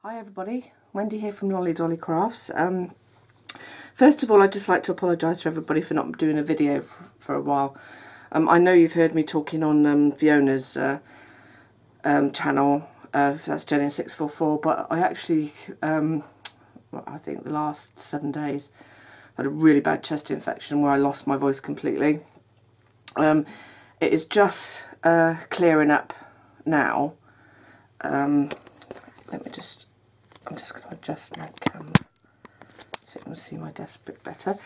Hi everybody, Wendy here from Lolly Dolly Crafts. First of all, I'd just like to apologise to everybody for not doing a video for a while. I know you've heard me talking on Fiona's channel, that's Jenny644, but I actually, I think the last 7 days, had a really bad chest infection where I lost my voice completely. It is just clearing up now. I'm just going to adjust my camera so you can see my desk a bit better.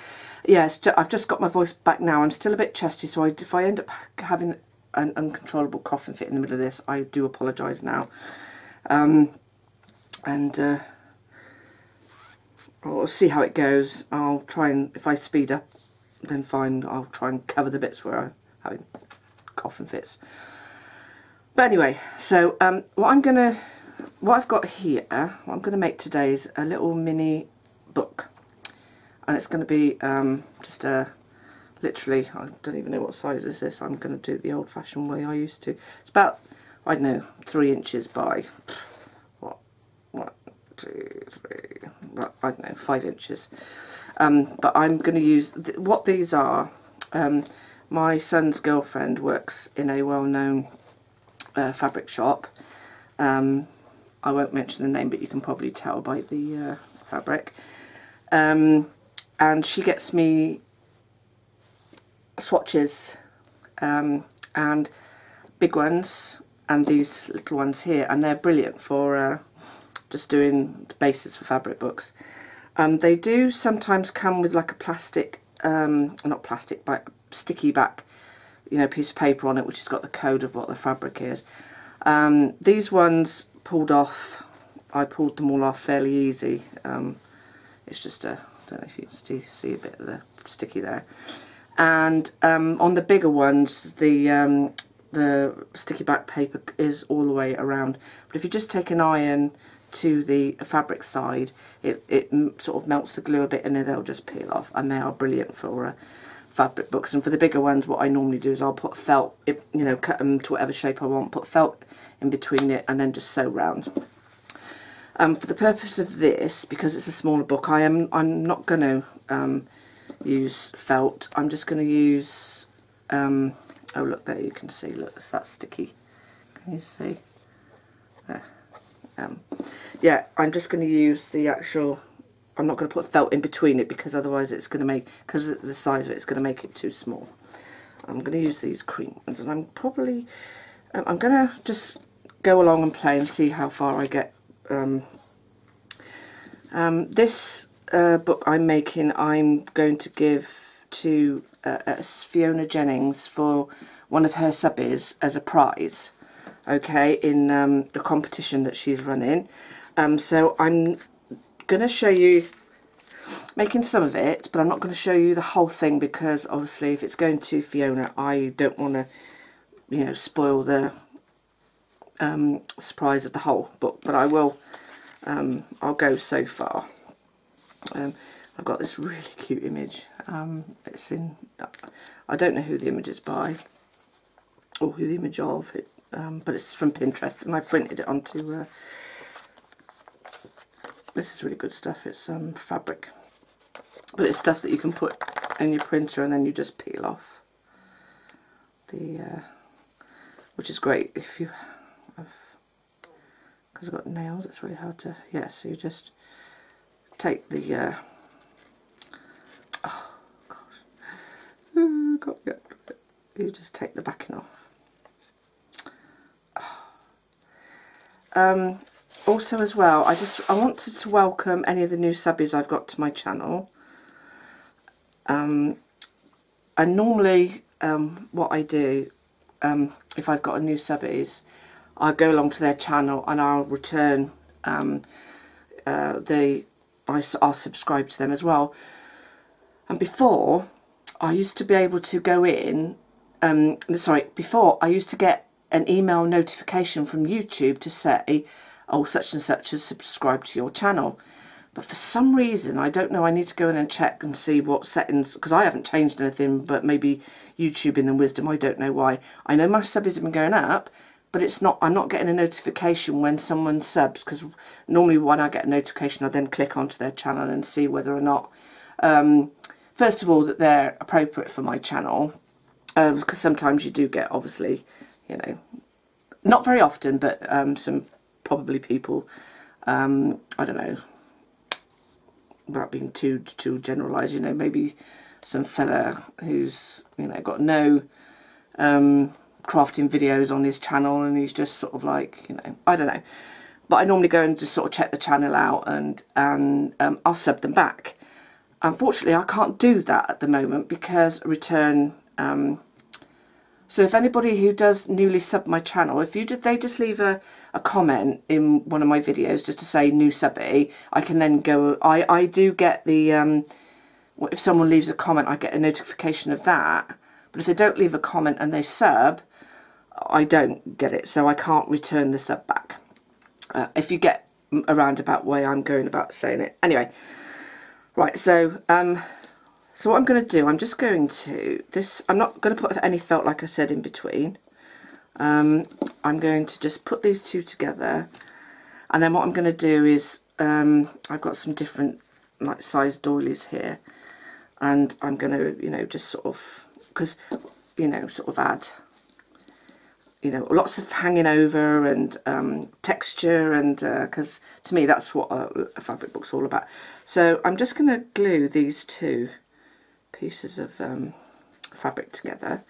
Yes, I've just got my voice back now. I'm still a bit chesty, so if I end up having an uncontrollable cough and fit in the middle of this, I do apologise now. We'll see how it goes. I'll try and, if I speed up, then fine, I'll try and cover the bits where I'm having cough and fits. But anyway, so what I've got here, what I'm going to make today is a little mini book, and it's going to be just literally, I don't even know what size this is. I'm going to do it the old-fashioned way I used to. It's about, I don't know, 3 inches by what, 1, 2, 3, well, I don't know, 5 inches. But I'm going to use what these are. My son's girlfriend works in a well-known fabric shop. I won't mention the name, but you can probably tell by the fabric. And she gets me swatches, and big ones, and these little ones here, and they're brilliant for just doing the basis for fabric books. They do sometimes come with like a plastic, not plastic, but sticky back, you know, piece of paper on it, which has got the code of what the fabric is. These ones pulled off, I pulled them all off fairly easy. It's just I don't know if you can see a bit of the sticky there. And on the bigger ones, the sticky back paper is all the way around. But if you just take an iron to the fabric side, it sort of melts the glue a bit, and then they'll just peel off. And they are brilliant for fabric books. And for the bigger ones, what I normally do is I'll put felt, you know, cut them to whatever shape I want, put felt in between it, and then just sew round. For the purpose of this, because it's a smaller book, I'm not going to use felt. I'm just going to use oh look, there you can see, look, it's that sticky, can you see there? Yeah, I'm just going to use the actual, I'm not going to put felt in between it, because otherwise it's going to make, because of the size of it, it's going to make it too small. I'm going to use these cream ones, and I'm probably I'm going to just go along and play and see how far I get. This book I'm making, I'm going to give to Fiona Jennings for one of her subbies as a prize, okay, in the competition that she's running. So I'm going to show you making some of it, but I'm not going to show you the whole thing, because obviously if it's going to Fiona, I don't want to, you know, spoil the surprise of the whole book. But I will, I'll go so far. I've got this really cute image. It's in, I don't know who the image is by, or who the image of it, but it's from Pinterest, and I printed it onto, this is really good stuff. It's fabric, but it's stuff that you can put in your printer and then you just peel off. Which is great if you have, because I've got nails, it's really hard to, yeah, so you just take the, oh gosh, you just take the backing off. Oh. Also as well, I wanted to welcome any of the new subbies I've got to my channel. And normally what I do, if I've got a new subbies, I'll go along to their channel and I'll return, I'll subscribe to them as well. And before, I used to be able to go in, before I used to get an email notification from YouTube to say, oh, such and such has subscribed to your channel. But for some reason, I don't know, I need to go in and check and see what settings, because I haven't changed anything, but maybe YouTube in the wisdom, I don't know why. I know my subbies have been going up, but it's not, I'm not getting a notification when someone subs, because normally when I get a notification I then click onto their channel and see whether or not, first of all, that they're appropriate for my channel, because sometimes you do get, obviously, you know, not very often, but some probably people, I don't know, without being too generalised, you know, maybe some fella who's, you know, got no crafting videos on his channel, and he's just sort of like, you know, I don't know. But I normally go and just sort of check the channel out, and I'll sub them back. Unfortunately, I can't do that at the moment because return. So if anybody who does newly sub my channel, if they just leave a comment in one of my videos just to say new subby, I can then go, I do get the, if someone leaves a comment, I get a notification of that. But if they don't leave a comment and they sub, I don't get it. So I can't return the sub back. If you get a roundabout way I'm going about saying it. Anyway, right, so so what I'm going to do, I'm just going to, I'm not going to put any felt like I said in between. I'm going to just put these two together, and then what I'm going to do is, I've got some different like size doilies here, and I'm going to, you know, just sort of, because, you know, sort of add, you know, lots of hanging over and texture, and because to me that's what a fabric book's all about. So I'm just going to glue these two pieces of fabric together,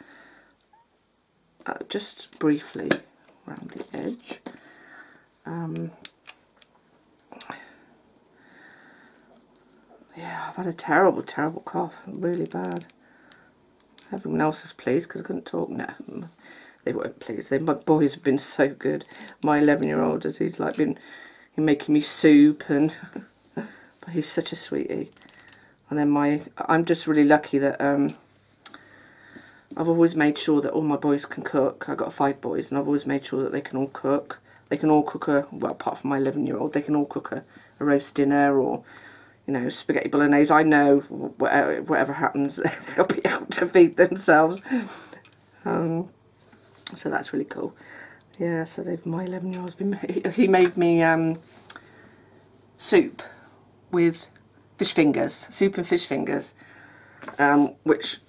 just briefly around the edge. Yeah, I've had a terrible cough, really bad. Everyone else is pleased because I couldn't talk. No, they weren't pleased. My boys have been so good. My 11-year-old, as he's like been making me soup, and but he's such a sweetie. And then I'm just really lucky that I've always made sure that all my boys can cook. I've got 5 boys, and I've always made sure that they can all cook. They can all cook well, apart from my 11-year-old, they can all cook a roast dinner, or, you know, spaghetti bolognese. I know whatever happens, they'll be able to feed themselves. So that's really cool. Yeah, so my 11-year-old's he made me soup with fish fingers, soup and fish fingers, which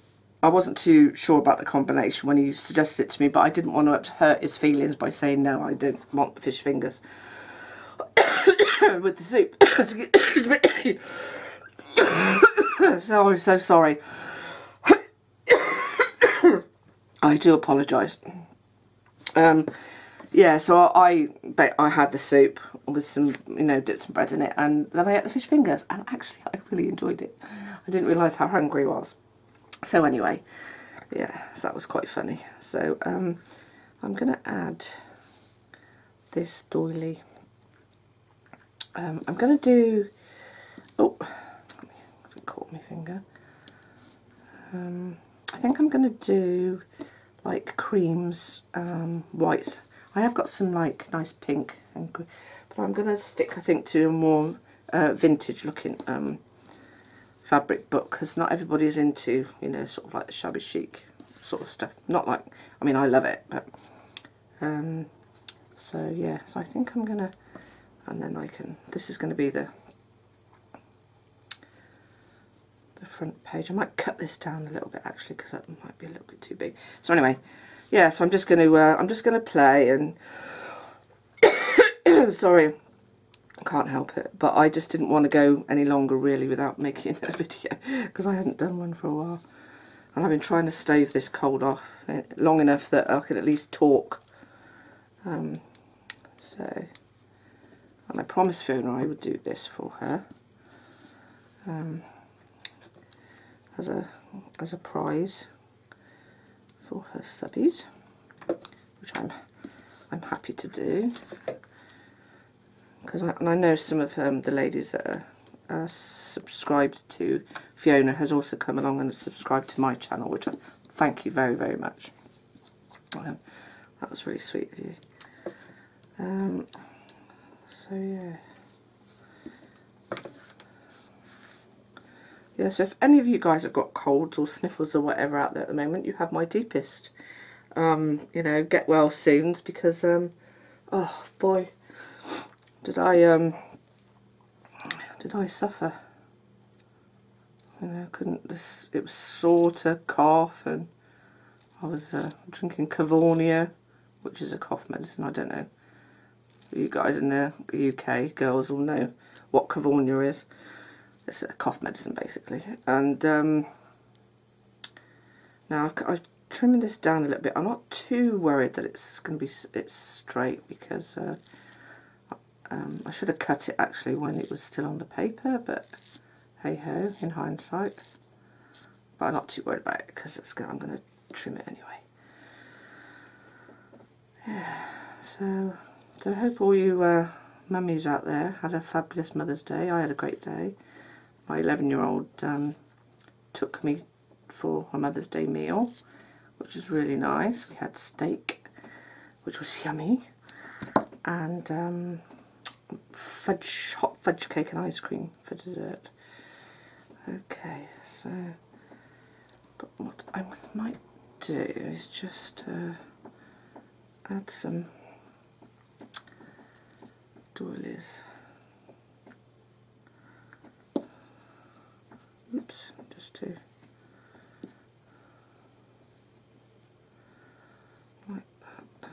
I wasn't too sure about the combination when he suggested it to me, but I didn't want to hurt his feelings by saying no, I don't want the fish fingers with the soup. Sorry, so sorry. I do apologise. Yeah, so I had the soup with some, you know, dipped some bread in it, and then I ate the fish fingers, and actually I really enjoyed it. I didn't realise how hungry I was. So anyway, yeah, so that was quite funny. So I'm going to add this doily. I'm going to do, oh, I caught my finger. I think I'm going to do like creams, whites. I have got some like nice pink, but I'm going to stick, I think, to a more vintage looking fabric book, because not everybody's into, you know, sort of like the shabby chic sort of stuff. Not like, I mean, I love it, but so yeah, so I think I'm going to, and then I can, this is going to be the front page. I might cut this down a little bit actually, because that might be a little bit too big. So anyway, yeah, so I'm just going to play, and sorry, I can't help it, but I just didn't want to go any longer really without making a video, because I hadn't done one for a while, and I've been trying to stave this cold off long enough that I could at least talk. So, and I promised Fiona I would do this for her as a prize for her subbies, which I'm happy to do, because I know some of the ladies that are subscribed to Fiona has also come along and subscribed to my channel, which I thank you very, very much. That was really sweet of you. So yeah. Yeah, so if any of you guys have got colds or sniffles or whatever out there at the moment, you have my deepest you know, get well soon, because oh boy, did I suffer. You know, couldn't this, it was sore to cough, and I was drinking Cavonia, which is a cough medicine. I don't know, you guys in the UK, girls will know what Cavonia is. It's a cough medicine basically. And now I've trimmed this down a little bit. I'm not too worried that it's going to be straight, because I should have cut it actually when it was still on the paper, but hey ho, in hindsight. But I'm not too worried about it, because I'm going to trim it anyway. Yeah, so I hope all you mummies out there had a fabulous Mother's Day. I had a great day. My 11-year-old took me for a Mother's Day meal, which was really nice. We had steak, which was yummy, and hot fudge cake and ice cream for dessert. Okay, so, but what I might do is just add some doilies. Oops, just to like that,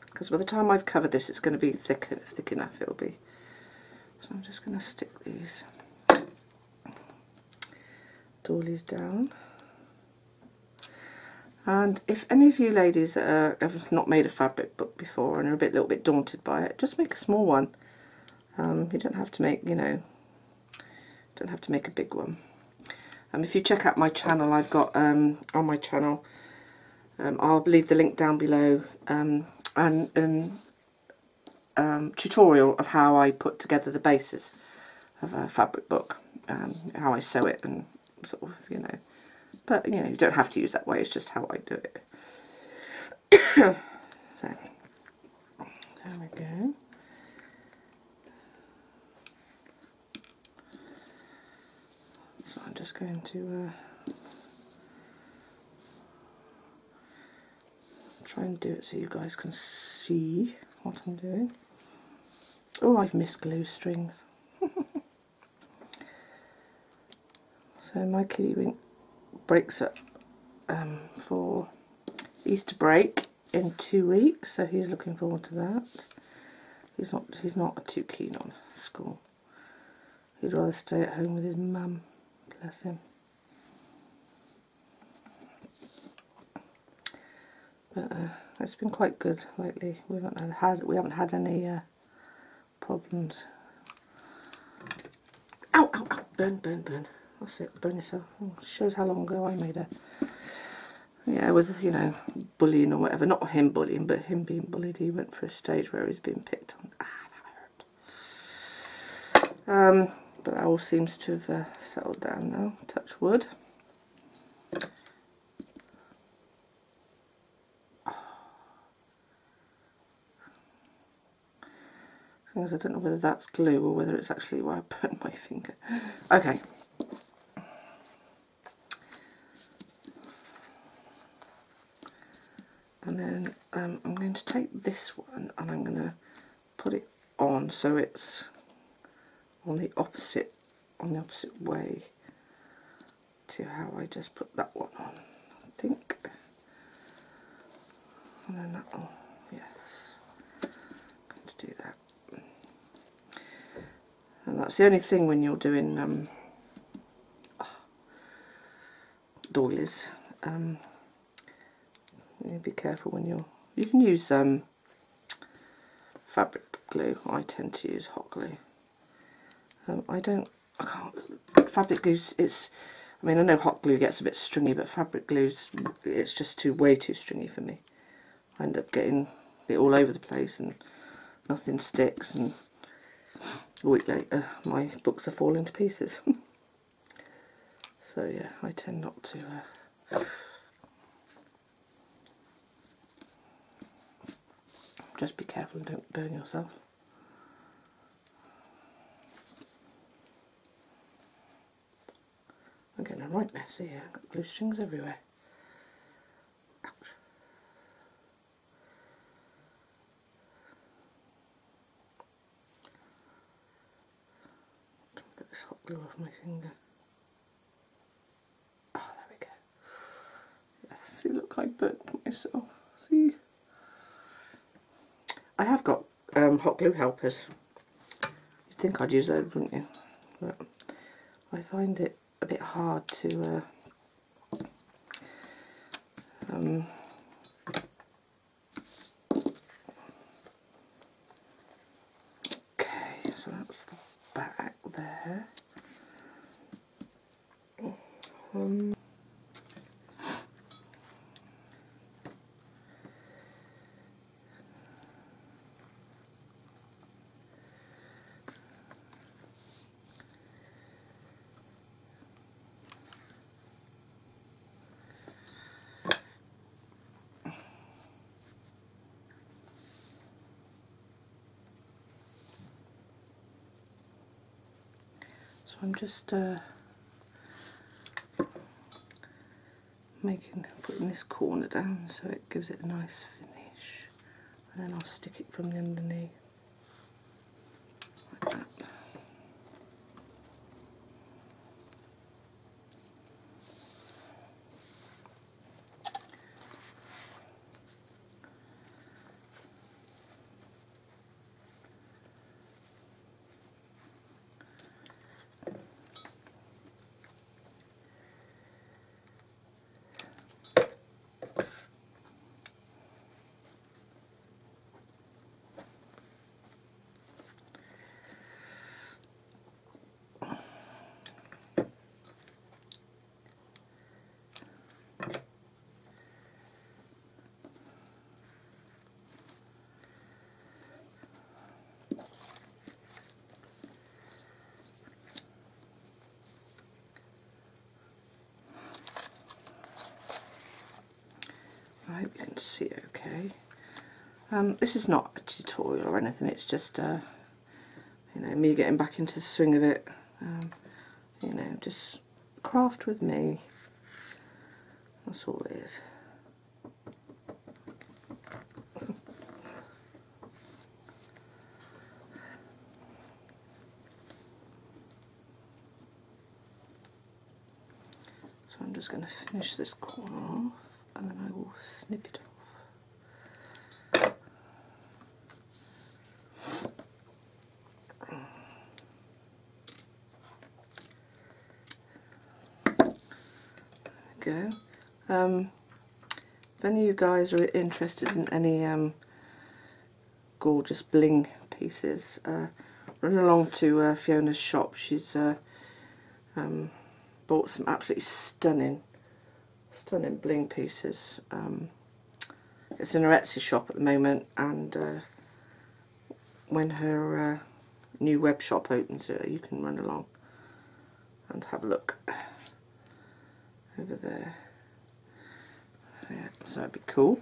because by the time I've covered this, it's going to be thick enough. It'll be. So I'm just going to stick these doilies down. And if any of you ladies that have not made a fabric book before and are a little bit daunted by it, just make a small one. You don't have to make, you know, don't have to make a big one. If you check out my channel, I've got on my channel, I'll leave the link down below, and tutorial of how I put together the basis of a fabric book, how I sew it, and sort of, you know. But, you know, you don't have to use that way, it's just how I do it. So, there we go. So I'm just going to try and do it so you guys can see what I'm doing. Oh, I've missed glue strings. So my kitty wink breaks up for Easter break in 2 weeks, so he's looking forward to that. He's not too keen on school. He'd rather stay at home with his mum, bless him. But it's been quite good lately. We haven't had any problems. Ow, ow, ow! Burn, burn, burn. That's it, burn yourself. Oh, shows how long ago I made her. Yeah, with, you know, bullying or whatever. Not him bullying, but him being bullied. He went for a stage where he's being picked on. Ah, that hurt. But that all seems to have settled down now. Touch wood. Because I don't know whether that's glue or whether it's actually where I burnt my finger. Okay. And then I'm going to take this one and I'm going to put it on so it's on the opposite way to how I just put that one on, I think. And then that one, yes. I'm going to do that. And that's the only thing when you're doing doilies. You be careful when you can use fabric glue. I tend to use hot glue. Fabric glue, I mean, I know hot glue gets a bit stringy, but fabric glue's, it's just way too stringy for me. I end up getting it all over the place and nothing sticks, and a week later my books are falling to pieces. So yeah, I tend not to just be careful and don't burn yourself. I'm getting a right mess here. I've got glue strings everywhere. Ouch. this hot glue off my finger. Oh, there we go. Yeah, see, look, I burnt myself. See? I have got hot glue helpers. You'd think I'd use those, wouldn't you? But I find it a bit hard to okay, so that's the back there. So I'm just putting this corner down so it gives it a nice finish, and then I'll stick it from the underneath like that. I hope you can see okay. This is not a tutorial or anything, it's just you know, me getting back into the swing of it. You know, just craft with me. That's all it is. So I'm just going to finish this corner off, and then I will snip it off. Go. If any of you guys are interested in any gorgeous bling pieces, run along to Fiona's shop. She's bought some absolutely stunning bling pieces. It's in her Etsy shop at the moment, and when her new web shop opens, you can run along and have a look. Over there. Yeah, so that'd be cool.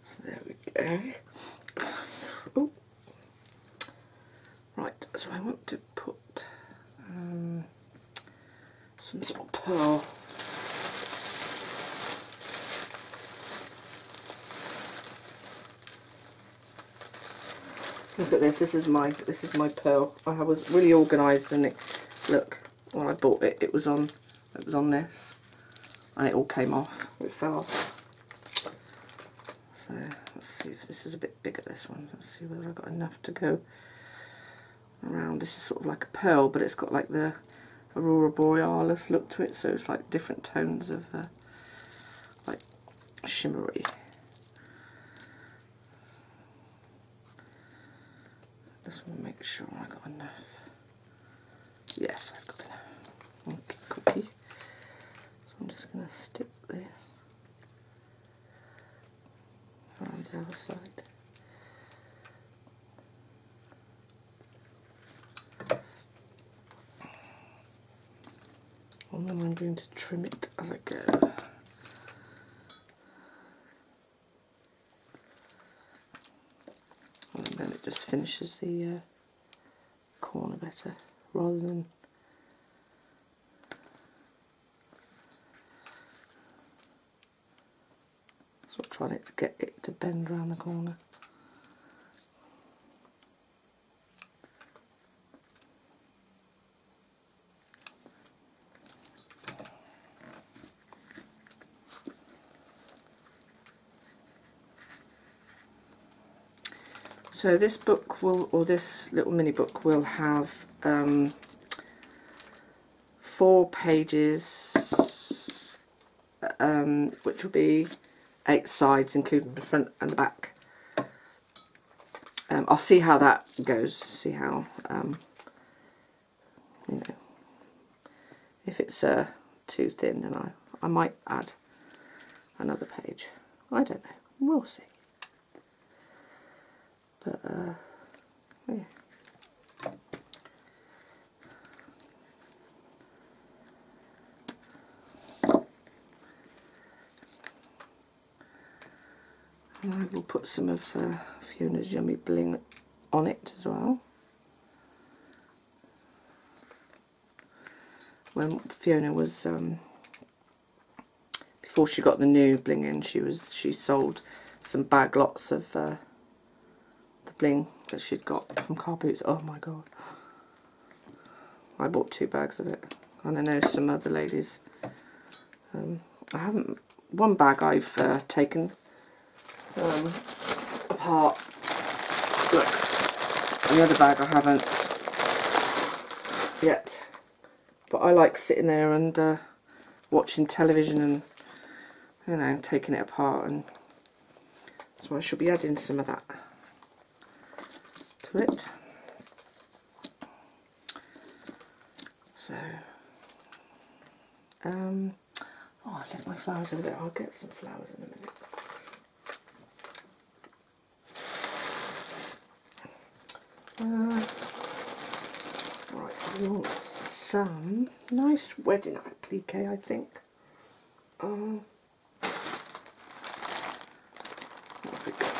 So there we go. Oh. Right, so I want to put some sort of pearl. Look at this. This is my pearl. I was really organised, and it, look. When I bought it, it was on this, and it all came off. It fell off. So let's see if this is a bit bigger. This one. Let's see whether I've got enough to go around. This is sort of like a pearl, but it's got like the Aurora Borealis look to it. So it's like different tones of like shimmery. Just want to make sure I got enough. Yes, I've got enough. Okay, cookie. So I'm just going to stick this around the other side. And then I'm going to trim it as I go. And then it just finishes the corner better, rather than sort of trying to get it to bend around the corner. So this book will, or this little mini book will have 4 pages, which will be 8 sides, including the front and the back. I'll see how that goes, see how, you know, if it's too thin, then I might add another page. I don't know, we'll see. But, yeah. And I will put some of Fiona's Yummy Bling on it as well. When Fiona was, before she got the new bling in, she sold some bag lots of the bling that she'd got from Car Boots. Oh my god. I bought 2 bags of it. And I know some other ladies. I haven't, one bag I've taken apart. Look, and the other bag I haven't yet. But I like sitting there and watching television and, you know, taking it apart, and so I shall be adding some of that to it. So, oh, I left my flowers over there. I'll get some flowers in a minute. Right, I want some nice wedding applique, I think. What have we got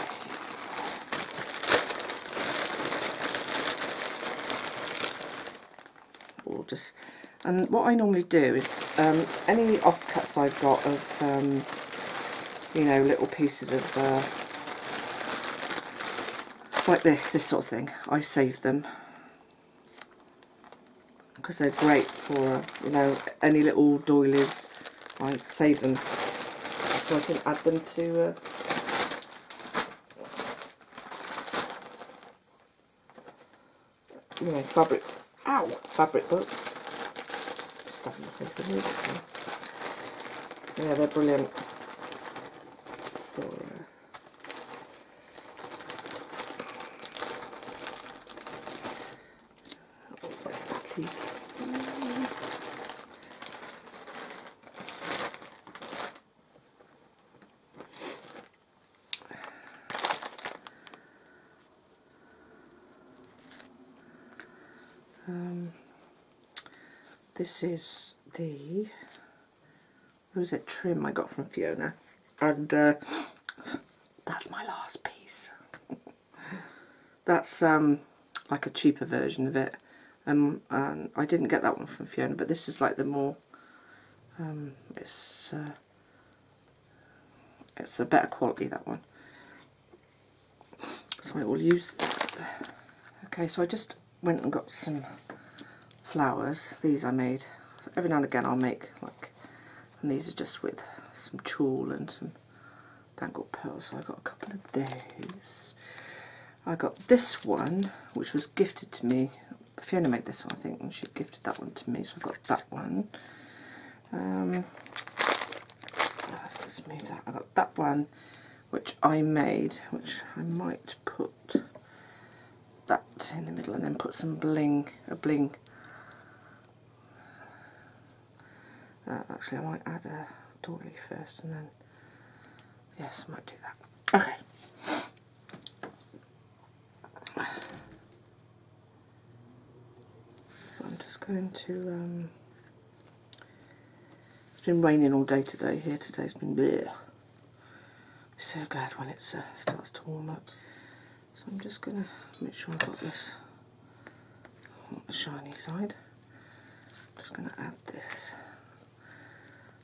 here? Or just, and what I normally do is any offcuts I've got of you know, little pieces of like this sort of thing, I save them because they're great for, you know, any little doilies. I save them so I can add them to you know, fabric books. Stuffing myself in here. Yeah, they're brilliant for this is the rosette trim I got from Fiona, and that's my last piece. That's like a cheaper version of it, and I didn't get that one from Fiona, but this is like the more it's a better quality, that one, so I will use that. Okay, so I just went and got some flowers. These I made. Every now and again I'll make, like, and these are just with some tulle and some dangled pearls, so I got a couple of those. I got this one, which was gifted to me. Fiona made this one, I think, and she gifted that one to me, so I got that one. Let's just move that. I got that one, which I made, which I might put that in the middle and then put some bling, a bling. Actually, I might add a doily first, and then, yes, I might do that. Okay. So I'm just going to, it's been raining all day today here. Today's been bleh. I'm so glad when it starts to warm up. So I'm just going to make sure I've got this on the shiny side. I'm just going to add this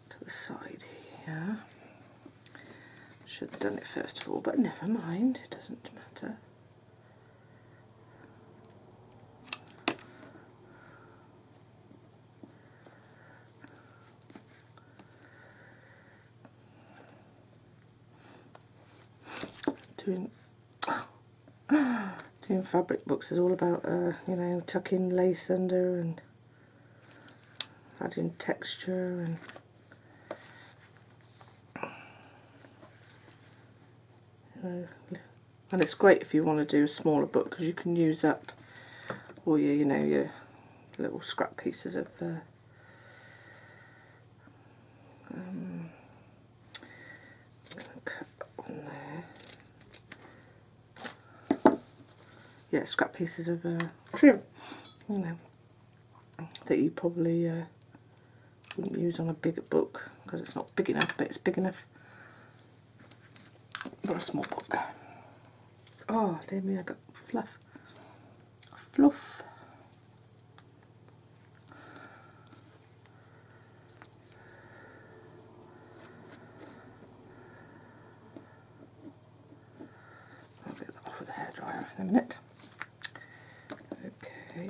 to the side here. Should have done it first of all, but never mind, it doesn't matter. Doing fabric books is all about, you know, tucking lace under and adding texture and it's great if you want to do a smaller book because you can use up all your, you know, your little scrap pieces of cut that one there. Yeah, scrap pieces of trim, you know, that you probably wouldn't use on a bigger book because it's not big enough, but it's big enough for a small book. Oh dear me, I got fluff. Fluff. I'll get that off with a hairdryer in a minute. Okay.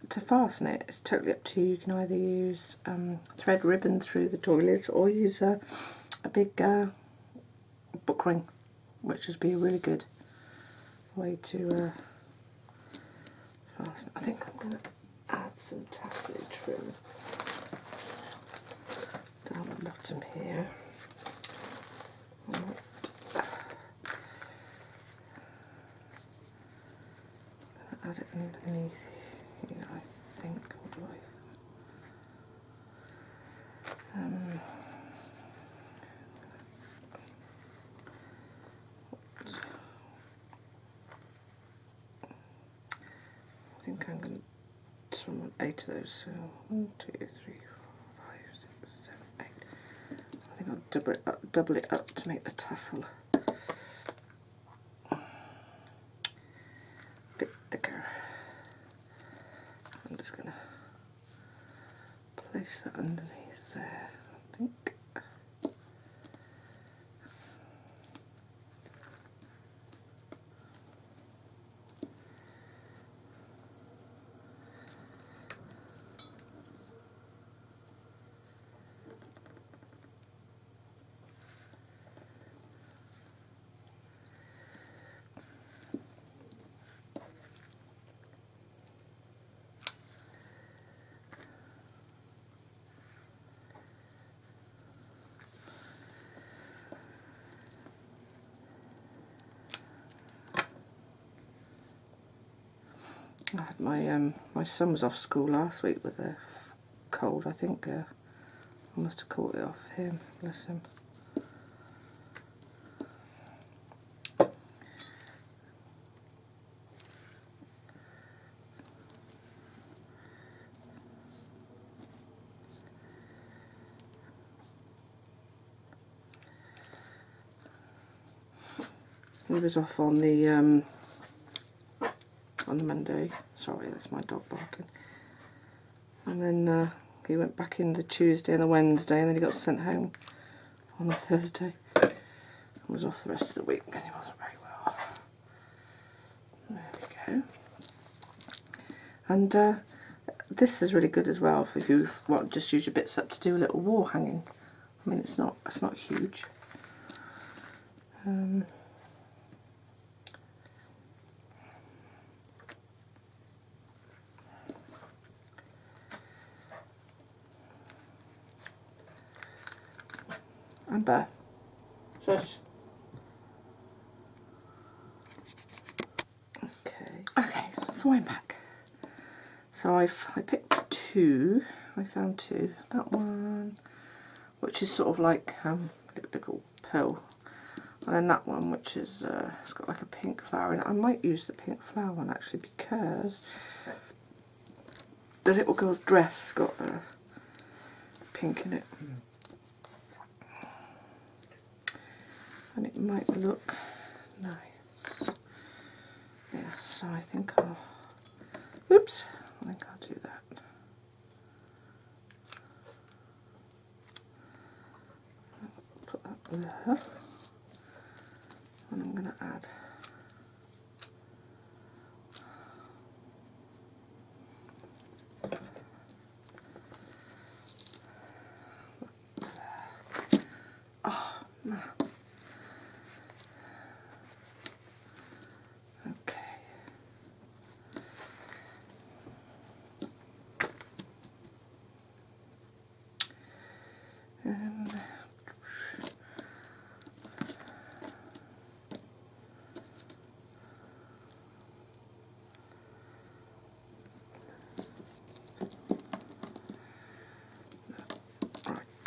To fasten it, it's totally up to you. You can either use thread ribbon through the doilies or use a big book ring, which would be a really good way to fasten. I think I'm going to add some tassel trim down the bottom here. Add it underneath here, I think. What do I think I'm going to want 8 of those. So 1, 2, 3, 4, 5, 6, 7, 8. I think I'll double it up to make the tassel a bit thicker. I'm just going to place that underneath there, I think. I had my son was off school last week with a cold. I think I must have caught it off him. Bless him. He was off on the Monday. Sorry, that's my dog barking. And then he went back in the Tuesday and the Wednesday, and then he got sent home on the Thursday. And was off the rest of the week because he wasn't very well. There we go. And this is really good as well if you want just use your bits up to do a little wall hanging. I mean, it's not huge. Amber, shush. Okay, so I'm back. So I picked 2. I found 2. That one, which is sort of like little pearl, and then that one, which is it's got like a pink flower in it. I might use the pink flower one actually because the little girl's dress got pink in it. And it might look nice. Yeah, so I think I'll... Oops, I think I'll do that. Put that there. And I'm going to add there. Oh, man. Okay. And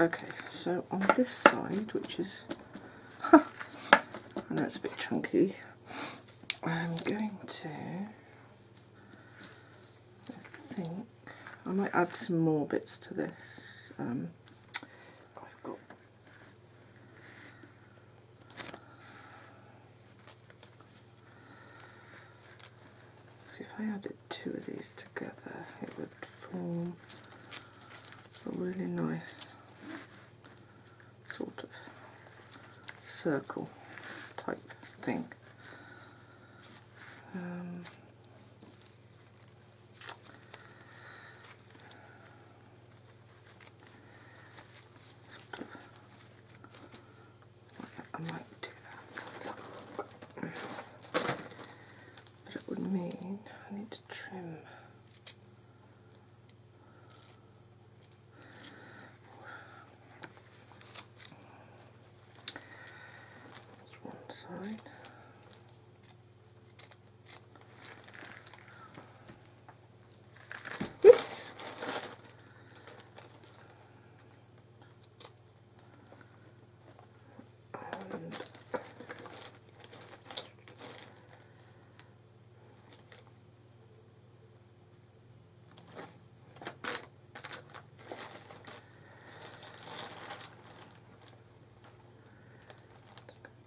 okay, so on this side, which is, I know it's a bit chunky, I'm going to, I think, I might add some more bits to this. I've got, see if I added two of these together, it would form a really nice sort of circle type thing. Sort of, I might do that. Let's have a look. But it would mean I need to trim. That's one side. Oops. And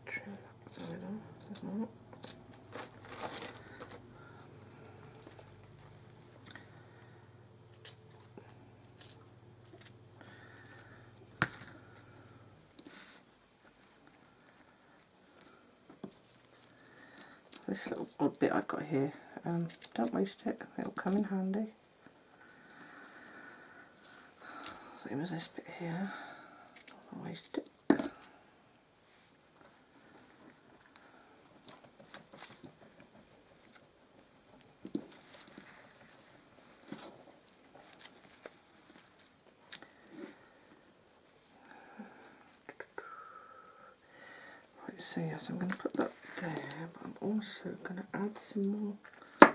trim that side off as well. This little odd bit I've got here, don't waste it, it'll come in handy. Same as this bit here, don't waste it. Right, so yes, I'm going to put that there, but I'm also going to add some more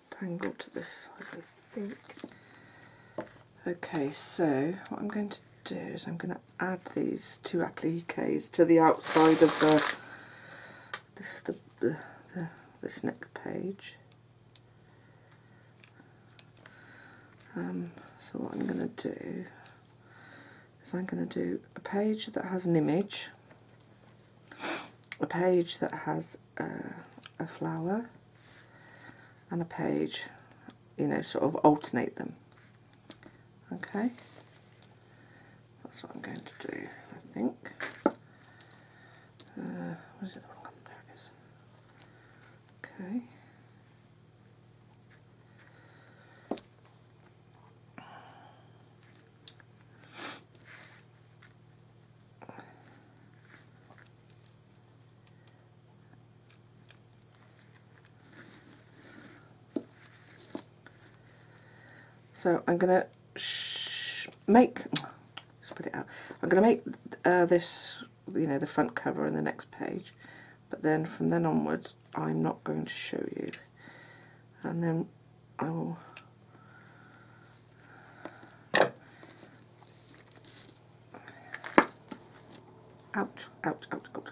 tangle to this side, I think. Okay, so what I'm going to do is I'm going to add these two appliques to the outside of this neck page. So what I'm going to do is I'm going to do a page that has an image, a page that has a flower, and a page, you know, sort of alternate them. Okay, that's what I'm going to do, I think. Where's the other one? There it is. Okay. So I'm going to split it out. I'm going to make this, you know, the front cover and the next page, but then from then onwards I'm not going to show you, and then I will ouch, ouch, ouch, ouch.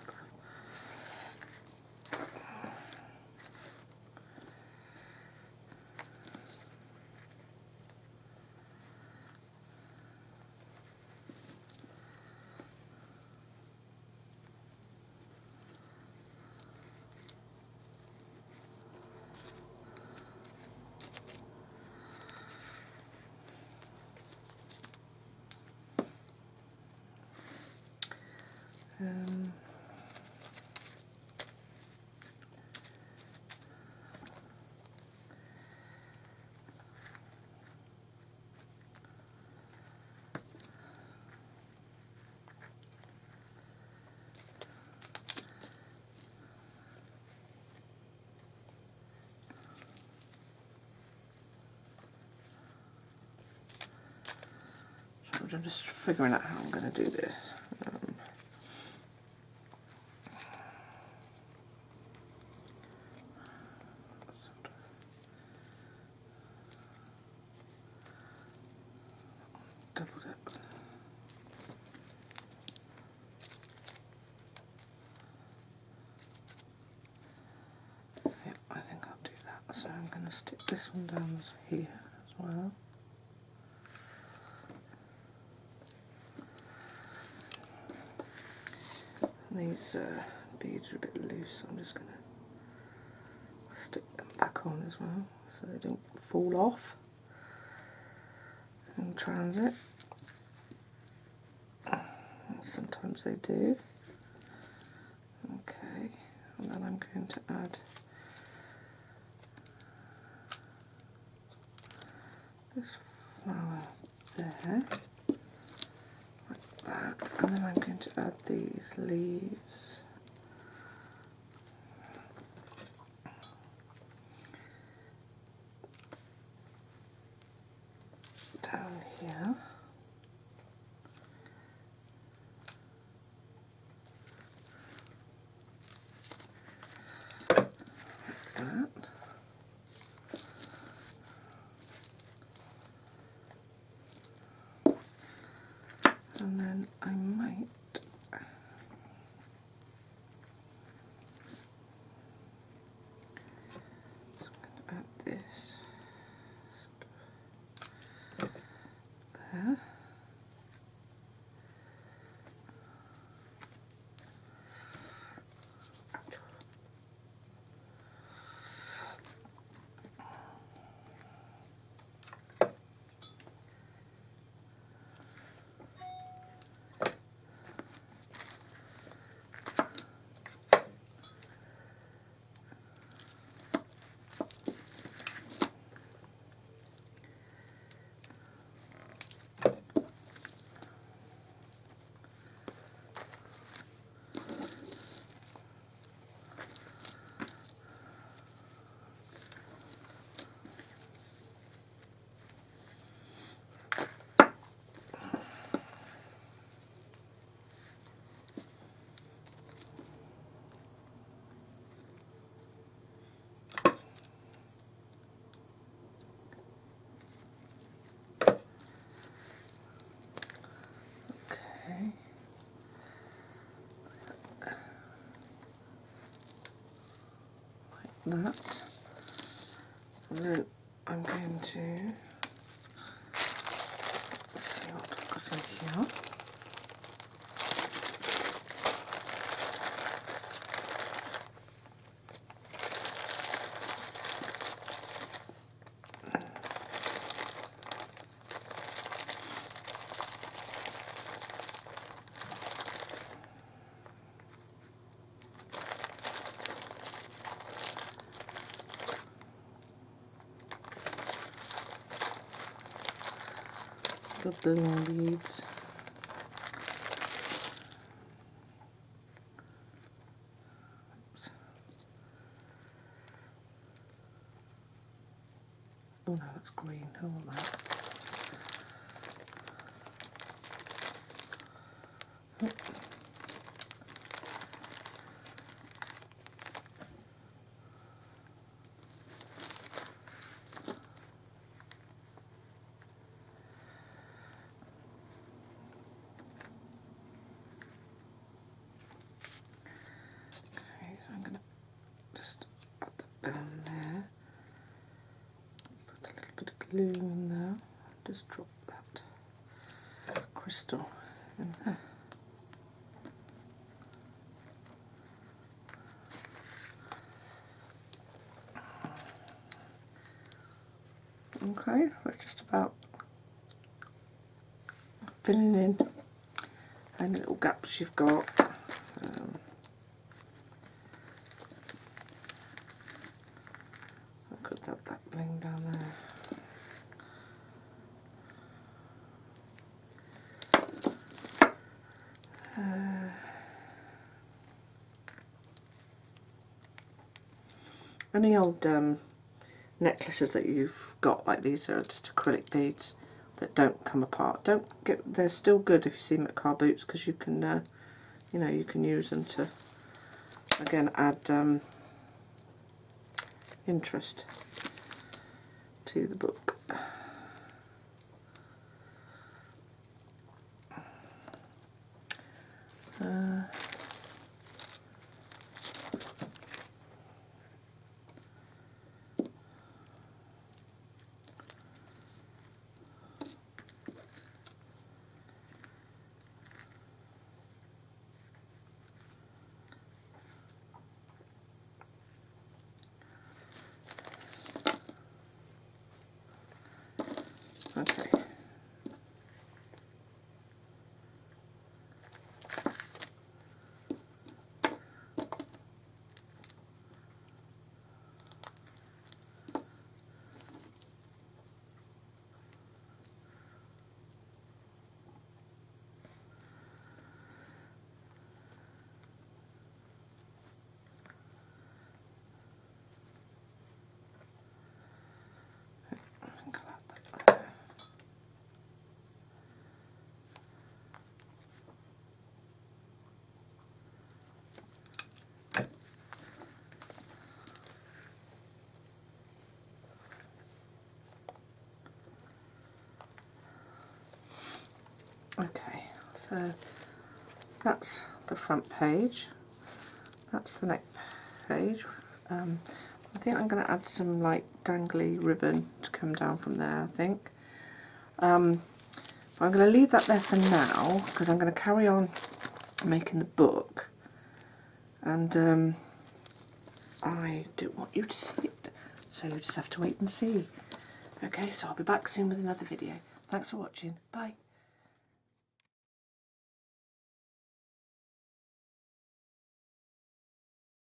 I'm just figuring out how I'm going to do this. Double dip. Yep, I think I'll do that. So I'm going to stick this one down here as well. These beads are a bit loose, so I'm just going to stick them back on as well so they don't fall off in transit. Sometimes they do. Okay, and then I'm going to add this flower there, like that, and then I'm going to add these leaves down here. Like that. And then I might add this there. That, and then I'm going to see what I've got in here. The bling beads. Oops. Oh no, that's green. I want that. Oh. I'm going to just add that down there, put a little bit of glue in there, just drop that crystal in there. Okay, that's just about filling in any little gaps you've got. put that bling down there. Any old necklaces that you've got like these are just acrylic beads that don't come apart. They're still good if you see them at car boots, because you can, you know, you can use them to again add interest to the book. Okay. Okay, so that's the front page, that's the neck page. I think I'm going to add some like dangly ribbon to come down from there, I think. But I'm going to leave that there for now, because I'm going to carry on making the book, and I don't want you to see it, so you just have to wait and see. Okay, so I'll be back soon with another video. Thanks for watching, bye.